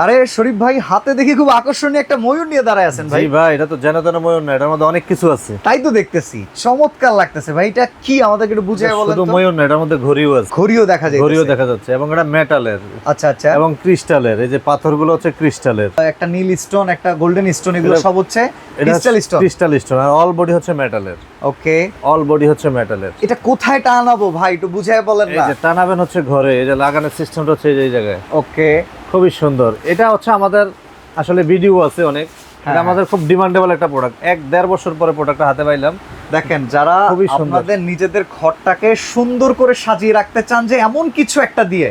আরে শরীফ ভাই, হাতে দেখি খুব আকর্ষণীয় একটা ময়ূর নিয়ে দাঁড়ায় আছেন ভাই। জি ভাই, এটা তো যেন তেন ময়ূর না, এটার মধ্যে অনেক কিছু আছে। তাই তো দেখতেছি, চমৎকার লাগতেছে ভাই। এটা কি আমাদেরকে একটু বুঝিয়ে বলেন শুধু তো। ময়ূর না, এটার মধ্যে ঘড়িও আছে। ঘড়িও দেখা যায়, ঘড়িও দেখা যাচ্ছে এবং এটা মেটালের। আচ্ছা আচ্ছা। এবং ক্রিস্টালের, এই যে পাথরগুলো হচ্ছে ক্রিস্টালের। একটা নীল স্টোন, একটা গোল্ডেন স্টোন, এগুলো সব হচ্ছে ক্রিস্টাল স্টোন। ক্রিস্টাল স্টোন, আর অল বডি হচ্ছে মেটালের। ওকে, অল বডি হচ্ছে মেটালের। এটা কোথায় টানাবো ভাই, একটু বুঝিয়ে বলেন এই না। যে টানাবেন হচ্ছে ঘরে, এই যে লাগানোর সিস্টেমটা হচ্ছে এই জায়গায়। ওকে, খুবই সুন্দর। এটা হচ্ছে আমাদের আসলে ভিডিও আছে অনেক। এটা আমাদের খুব ডিমান্ডেবল একটা প্রোডাক্ট। 1-1.5 বছর পরে প্রোডাক্টটা হাতে পাইলাম। দেখেন, যারা খুবই সুন্দর। আপনাদের নিজেদের ঘরটাকে সুন্দর করে সাজিয়ে রাখতে চান, যে এমন কিছু একটা দিয়ে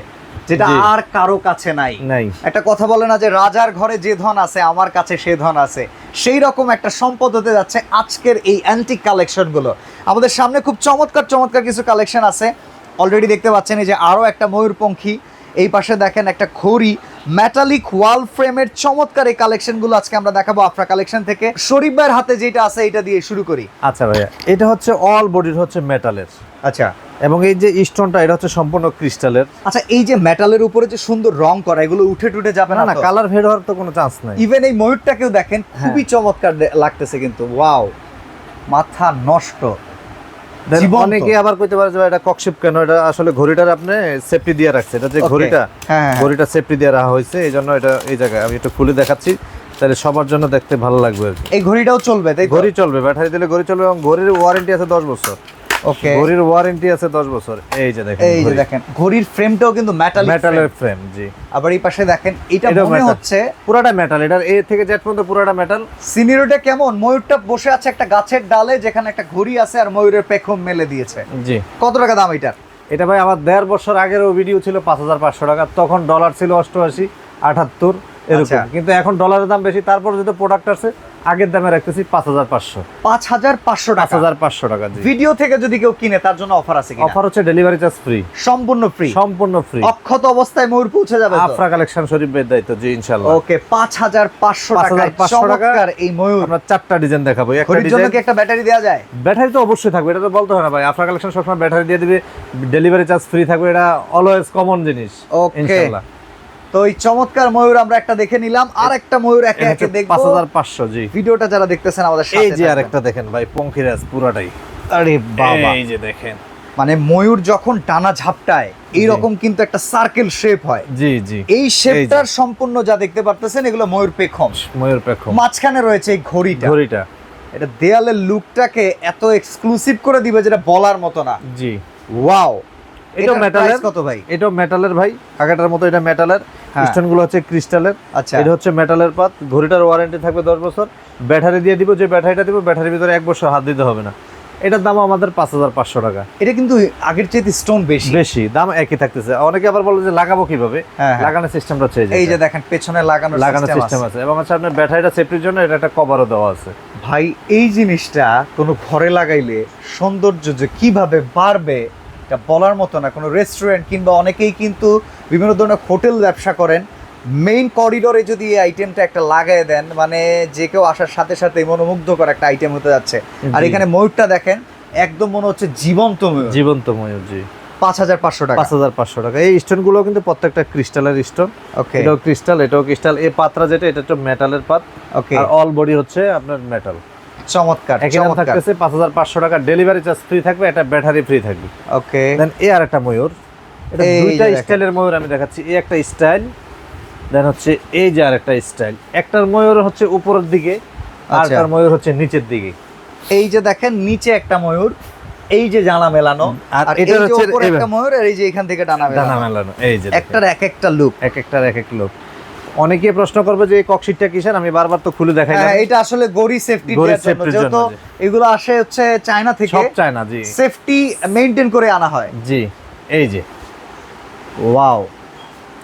যেটা জি। আর কারো কাছে নাই। নাই। একটা কথা বলে না যে রাজার ঘরে যে ধন আছে আমার কাছে সে ধন আছে, সেই রকম একটা সম্পদ হতে যাচ্ছে আজকের এই অ্যান্টিক কালেকশন গুলো। আমাদের সামনে খুব চমৎকার চমৎকার কিছু কালেকশন আছে। অলরেডি দেখতে পাচ্ছেন এই যে আরো একটা ময়ূরপঙ্খী, এই পাশে দেখেন একটা ঘড়ি, মেটালিক ওয়াল ফ্রেমের চমৎকার এই কালেকশনগুলো আজকে আমরা দেখাবো আফরা কালেকশন থেকে। শরীফ ভাইয়ের হাতে যেটা আছে এটা দিয়ে শুরু করি। আচ্ছা ভাইয়া, এটা হচ্ছে অল বডির হচ্ছে মেটালের। আচ্ছা এবং এই যে স্টোনটা, এটা হচ্ছে সম্পূর্ণ ক্রিস্টালের। আচ্ছা, এই যে মেটালের উপরে যে সুন্দর রং করা, এগুলো উঠে টুটে যাবে না না না, কালার ফেড হওয়ার তো কোনো চান্স নাই। ইভেন এই ময়ূরটাকেও দেখেন, খুবই চমৎকার লাগতেছে কিন্তু। ওয়াও, মাথা নষ্ট। জীবন্ত। অনেকে আবার কইতে পারে যে এটা ককশিপ কেন, এটা আসলে ঘড়িটার আপনি সেফটি দিয়ে রাখছে। এটা যে Okay. ঘড়িটা, হ্যাঁ। ঘড়িটা সেফটি দিয়ে রাখা হয়েছে, এই জন্য এটা এই জায়গায় আমি একটু খুলে দেখাচ্ছি, তাহলে সবার জন্য দেখতে ভালো লাগবে আর কি। এই ঘড়িটাও চলবে তাই তো? ঘড়ি চলবে, ব্যাটারি দিলে ঘড়ি চলবে, এবং ঘড়ির ওয়ারেন্টি আছে 10 বছর। ওকে, ঘড়ির ওয়ারেন্টি আছে 10 বছর। এই যে দেখেন, এই যে দেখেন ঘড়ির ফ্রেমটাও কিন্তু মেটালের ফ্রেম। জি, আবার এই পাশে দেখেন, এটা এটাও মনে metal। হচ্ছে পুরাটা মেটাল, এটার এ থেকে জেড পর্যন্ত পুরাটা মেটাল। সিনিয়রটা কেমন, ময়ূরটা বসে আছে একটা গাছের ডালে, যেখানে একটা ঘড়ি আছে আর ময়ূরের পেখম মেলে দিয়েছে। জি, কত টাকা দাম এটার? এটা ভাই আমার 1.5 বছর আগেরও ভিডিও ছিল 5500 টাকা। তখন ডলার ছিল 88, 78 এরকম। আচ্ছা। কিন্তু এখন ডলারের দাম বেশি, তারপর যেহেতু প্রোডাক্ট আছে আগের দামে রাখতেছি 5500। 5500 টাকা। 5500 টাকা। জি, ভিডিও থেকে যদি কেউ কিনে তার জন্য অফার আছে কিনা? অফার হচ্ছে ডেলিভারি চার্জ ফ্রি, সম্পূর্ণ ফ্রি। সম্পূর্ণ ফ্রি। অক্ষত অবস্থায় ময়ূর পৌঁছে যাবে তো? আফরা কালেকশন শরীফের দায়িত্ব। জি, ইনশাআল্লাহ। ওকে, 5500 টাকা। 5500 টাকা। চমৎকার এই ময়ূর। আমরা 4টা ডিজাইন দেখাবো। একটা ঘড়ির জন্য ডিজাইন, কি একটা ব্যাটারি দেওয়া যায়? ব্যাটারি তো অবশ্যই থাকবে, এটা তো বলতে হয় না ভাই। আফরা কালেকশন সবসময় ব্যাটারি দিয়ে দিবে, ডেলিভারি চার্জ ফ্রি থাকবে, এটা অলওয়েজ কমন জিনিস। ওকে, ইনশাআল্লাহ। তো এই চমৎকার ময়ূর আমরা একটা দেখে নিলাম, আর একটা ময়ূর একে একে দেখবো। 5500। জি, ভিডিওটা যারা দেখতেছেন আমাদের সাথে এই যে থাকবেন। আরেকটা দেখেন ভাই, পঙ্খিরাজ পুরাটাই। আরে বাবা, এই যে দেখেন। মানে ময়ূর যখন টানা ঝাপটায় এইরকম কিন্তু একটা সার্কেল শেপ হয়। জি জি, এই শেপটার সম্পূর্ণ যা দেখতে পারতেছেন এগুলো ময়ূর পেখম। ময়ূর পেখম। মাঝখানে রয়েছে এই ঘড়িটা। ঘড়িটা, এটা দেয়ালের লুকটাকে এত এক্সক্লুসিভ করে দিবে যেটা বলার মতো না। জি, ওয়াও। এটা মেটালের। কত ভাই? এটা মেটালের ভাই, কাকাটার মতো। এটা মেটালের, হ্যাঁ। স্টোন গুলো হচ্ছে ক্রিস্টালের। আচ্ছা, এটা হচ্ছে মেটালের পাত। ঘড়িটার ওয়ারেন্টি থাকবে 10 বছর। ব্যাটারি দিয়ে দিব, যে ব্যাটারিটা দিব ব্যাটারির ভিতরে 1 বছর হাত দিতে হবে না। এটার দাম আমাদের 5500 টাকা। এটা কিন্তু আগের চেয়ে স্টোন বেশি। বেশি দাম, একই থাকতেছে। অনেকে আবার বলে যে লাগাবো কিভাবে, হ্যাঁ। লাগানোর সিস্টেমটা হচ্ছে এই যে দেখেন পেছনে লাগানোর সিস্টেম আছে, এবং হচ্ছে আপনার ব্যাটারিটা সেফটির জন্য এটা একটা কভারও দেওয়া আছে। ভাই এই জিনিসটা কোনো ঘরে লাগাইলে সৌন্দর্য যে কিভাবে বাড়বে এটা বলার মতো না। কোনো রেস্টুরেন্ট কিংবা অনেকেই কিন্তু বিভিন্ন ধরনের হোটেল ব্যবসা করেন, মেইন করিডোরে যদি এই আইটেমটা একটা লাগাই দেন, মানে যে কেউ আসার সাথে সাথে মনোমুগ্ধকর একটা আইটেম হতে যাচ্ছে। আর জি। এখানে ময়ূরটা দেখেন, একদম মনে হচ্ছে জীবন্ত ময়ূর। জীবন্ত ময়ূর। জি, 5500 টাকা। 5500 টাকা। এই স্টোন গুলো কিন্তু প্রত্যেকটা ক্রিস্টালের স্টোন। ওকে, এটাও ক্রিস্টাল, এটাও ক্রিস্টাল। এই পাত্রা যেটা, এটা হচ্ছে মেটালের পাত। ওকে, আর অল বডি হচ্ছে আপনার মেটাল। চমৎকার একই দাম চমৎকার। থাকতেছে 5500 টাকা। ডেলিভারি চার্জ ফ্রি থাকবে, এটা ব্যাটারি ফ্রি থাকবে। ওকে, দেন এই আরেকটা ময়ূর, এটা এই দুইটা যে দেখেন। স্টাইলের ময়ূর আমি দেখাচ্ছি। এই একটা স্টাইল, দেন হচ্ছে এই যে আরেকটা স্টাইল। একটার ময়ূর হচ্ছে উপরের দিকে, আর আচ্ছা। একটার ময়ূর হচ্ছে নিচের দিকে। এই যে দেখেন নিচে একটা ময়ূর, এই যে জানা মেলানো, আর আর এটার এই যে হচ্ছে উপরে একটা ময়ূর, আর এই যে এখান থেকে ডানা ডানা মেলানো। মেলানো। এই যে দেখেন। একটার এক একটা লুক। এক একটার এক এক লোক। অনেকে প্রশ্ন করবে যে এই ককশিটটা কিসের, আমি বারবার তো খুলে দেখাই। হ্যাঁ, এটা আসলে গড়ি সেফটি গড়ি দেওয়ার জন্য, safety-র যেহেতু জন্য, এগুলো আসে হচ্ছে চায়না থেকে, সব চায় না। জি সেফটি মেইনটেইন করে আনা হয়। জি, এই যে ওয়াও,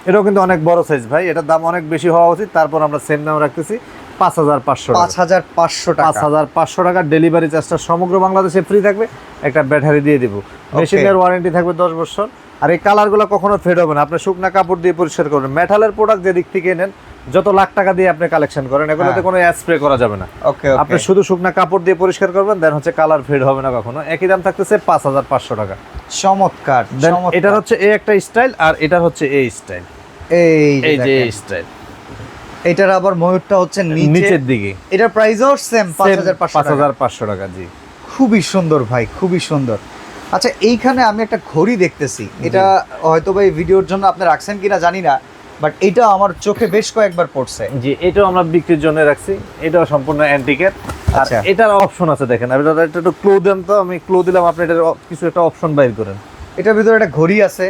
এটাও কিন্তু অনেক বড় সাইজ ভাই। এটার দাম অনেক বেশি হওয়া উচিত, তারপর আমরা সেম দাম রাখতেছি 5500 টাকা। 5500 টাকা। 5500 টাকা। ডেলিভারি চার্জটা সমগ্র বাংলাদেশে ফ্রি থাকবে। একটা ব্যাটারি দিয়ে দিব, মেশিনের ওয়ারেন্টি থাকবে 10 বছর। আর এই কালারগুলো কখনো ফেড হবে না। আপনি শুকনা কাপড় দিয়ে পরিষ্কার করবেন। মেটালের প্রোডাক্ট যে দিক থেকে নেন, যত লাখ টাকা দিয়ে আপনি কালেকশন করেন, এগুলোতে কোনো স্প্রে করা যাবে না। ওকে, আপনি শুধু শুকনা কাপড় দিয়ে পরিষ্কার করবেন, দেন হচ্ছে কালার ফেড হবে না কখনো। একই দাম থাকতেছে 5500 টাকা। চমৎকার দেন চমৎকার। এটার হচ্ছে এই একটা স্টাইল, আর এটার হচ্ছে এই স্টাইল। এই এই যে দেখেন। স্টাইল, এটার আবার ময়ূরটা হচ্ছে নিচের দিকে। এটার প্রাইসও সেম 5500 টাকা। জি, খুবই সুন্দর ভাই, খুবই সুন্দর। আচ্ছা, এইখানে আমি একটা ঘড়ি দেখতেছি, এটা হয়তো ভাই ভিডিওর জন্য আপনি রাখছেন কিনা জানি না, বাট এটা আমার চোখে বেশ কয়েকবার পড়ছে। জি, এটাও আমরা বিক্রির জন্য রাখছি, এটাও সম্পূর্ণ অ্যান্টিকের। আর আচ্ছা। এটার অপশন আছে, দেখেন এটা একটু ক্লো দেন তো, আমি ক্লো দিলাম, আপনি এটার কিছু একটা অপশন বাইর করেন। এটার ভিতরে একটা ঘড়ি আছে,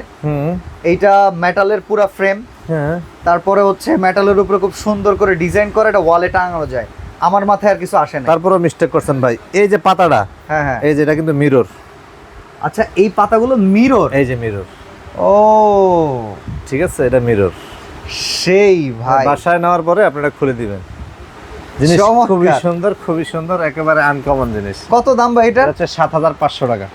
এইটা মেটালের পুরা ফ্রেম, হ্যাঁ, তারপরে হচ্ছে মেটালের উপরে খুব সুন্দর করে ডিজাইন করে এটা ওয়ালে টাঙানো যায়। আমার মাথায় আর কিছু আসে না। তারপরেও মিস্টেক করছেন ভাই, এই যে পাতাটা, হ্যাঁ হ্যাঁ, এই যে এটা কিন্তু মিরর। আচ্ছা, এই পাতাগুলো মিরর? এই যে মিরর, ও ঠিক আছে, এটা মিরর। সেই ভাই, বাসায় নেওয়ার পরে আপনি এটা খুলে দিবেন। জিনিস চমৎকার। খুবই সুন্দর, খুবই সুন্দর, একেবারে আনকমন জিনিস। কত দাম ভাই এটা? এটা হচ্ছে 7500 টাকা,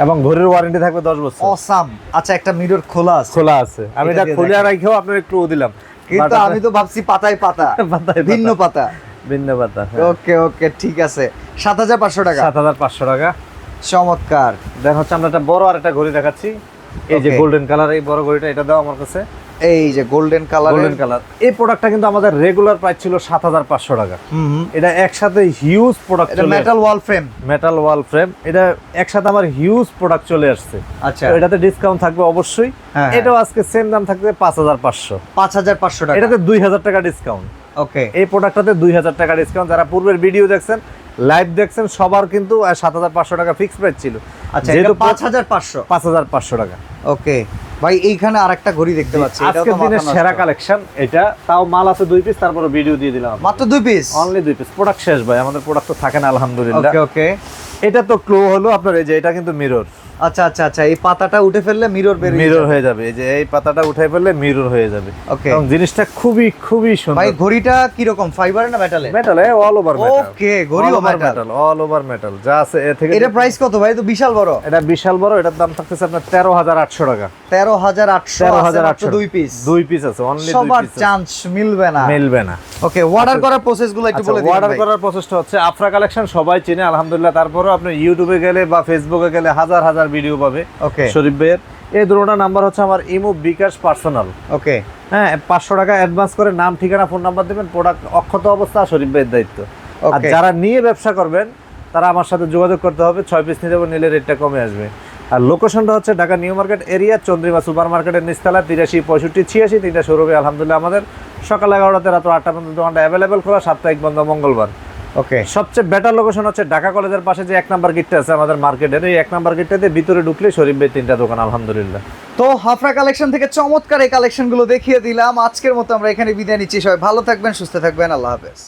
এবং ঘড়ির ওয়ারেন্টি থাকবে 10 বছর। অসাম। আচ্ছা, একটা মিরর খোলা আছে? খোলা আছে, আমি এটা এটা দিয়ে খুলে দেখেন। রাখিও আপনার একটু দিলাম, কিন্তু আমি তো ভাবছি পাতায় পাতা, পাতায় ভিন্ন পাতা। ভিন্ন পাতা। ওকে ওকে, ঠিক আছে। 7500 টাকা। 7500 টাকা। চমৎকার। দেখেন হচ্ছে আমরা একটা বড় আর একটা ঘড়ি দেখাচ্ছি, এই যে Okay. গোল্ডেন কালার, এই বড় ঘড়িটা, এটা দাও আমার কাছে। এই যে গোল্ডেন কালার। গোল্ডেন কালার, এই প্রোডাক্টটা কিন্তু আমাদের রেগুলার প্রাইস ছিল 7500 টাকা। এটা একসাথে হিউজ প্রোডাক্ট, এটা মেটাল ওয়াল ফ্রেম। মেটাল ওয়াল ফ্রেম, এটা একসাথে আমার হিউজ প্রোডাক্ট চলে আসছে। আচ্ছা, তো এটাতে ডিসকাউন্ট থাকবে অবশ্যই। হ্যাঁ, এটাও আজকে সেম দাম থাকবে 5500। 5500 টাকা। এটাতে 2000 টাকা ডিসকাউন্ট। ওকে, এই প্রোডাক্টটাতে 2000 টাকা ডিসকাউন্ট। যারা পূর্বের ভিডিও দেখছেন, লাইভ দেখছেন, সবার কিন্তু 7500 টাকা ফিক্স প্রাইস ছিল। আচ্ছা, যেহেতু এটা 5500। 5500 টাকা। ওকে ভাই, এইখানে আরেকটা ঘড়ি দেখতে পাচ্ছি, এটাও তো আজকের দিনের মাথা নষ্ট। সেরা কালেকশন এটা, তাও মাল আছে 2 পিস, তারপরে ভিডিও দিয়ে দিলাম। মাত্র 2 পিস? অনলি 2 পিস, প্রোডাক্ট শেষ ভাই, আমাদের প্রোডাক্ট তো থাকে না আলহামদুলিল্লাহ। ওকে ওকে। এটা তো ক্লো হলো আপনার, এই যে এটা কিন্তু মিরর। আচ্ছা আচ্ছা আচ্ছা, এই পাতাটা উঠে ফেললে মিরর বেরিয়ে মিরর যাবে। হয়ে যাবে, এই যে এই পাতাটা উঠাই ফেললে মিরর হয়ে যাবে। ওকে। এবং জিনিসটা খুবই খুবই ভাই, সুন্দর। ঘড়িটা কি রকম, ফাইবার না মেটালে? Metal, all over metal. Okay, ঘড়িও মেটাল। অল ওভার মেটাল যা আছে এ থেকে। এটা প্রাইস কত ভাই? তো বিশাল বড়। এটা বিশাল বড়, এটার দাম থাকতেছে আপনার 13800 টাকা। 13800। 13800, 2 পিস? 2 পিস আছে, অনলি 2 সবার পিস। চান্স মিলবে না। মিলবে না। ওকে, অর্ডার করার প্রসেসগুলো একটু বলে দিন অর্ডার ভাই। করার প্রসেসটা হচ্ছে, আফরা কালেকশন সবাই চিনে আলহামদুলিল্লাহ, তারপরেও আপনি ইউটিউবে গেলে বা ফেসবুকে গেলে হাজার হাজার ভিডিও পাবে। ওকে শরীফ ভাইয়ের এই দুটোটা নাম্বার হচ্ছে আমার ইমো, বিকাশ, পার্সোনাল। ওকে, হ্যাঁ, 500 টাকা অ্যাডভান্স করে নাম, ঠিকানা, ফোন নাম্বার দেবেন, প্রোডাক্ট অক্ষত অবস্থা শরীফ ভাইয়ের দায়িত্ব। আর ওকে। যারা নিয়ে ব্যবসা করবেন তারা আমার সাথে যোগাযোগ করতে হবে, 6 পিস নিয়ে যাবো, নিলে রেটটা কমে আসবে। আর লোকেশনটা হচ্ছে Dhaka new market area, Chandrima super মার্কেটের নিচতলা, 83 65 86, 3টা শোরুমে আলহামদুলিল্লাহ আমাদের সকাল 11টাতে রাত 8টা পর্যন্ত দোকানটা অ্যাভেলেবেল খোলা, সাপ্তাহিক বন্ধ মঙ্গলবার। ওকে, সবচেয়ে বেটার লোকেশন হচ্ছে ঢাকা কলেজের পাশে যে 1 নাম্বার গেটটা আছে আমাদের মার্কেটের, এই 1 নাম্বার গেটটাতে ভিতরে ঢুকলে শরীফ ভাই 3টা দোকান আলহামদুলিল্লাহ। তো হাফরা কালেকশন থেকে চমৎকার এই কালেকশনগুলো দেখিয়ে দিলাম। আজকের মতো আমরা এখানে বিদায় নিচ্ছি। সবাই ভালো থাকবেন, সুস্থ থাকবেন, আল্লাহ হাফেজ।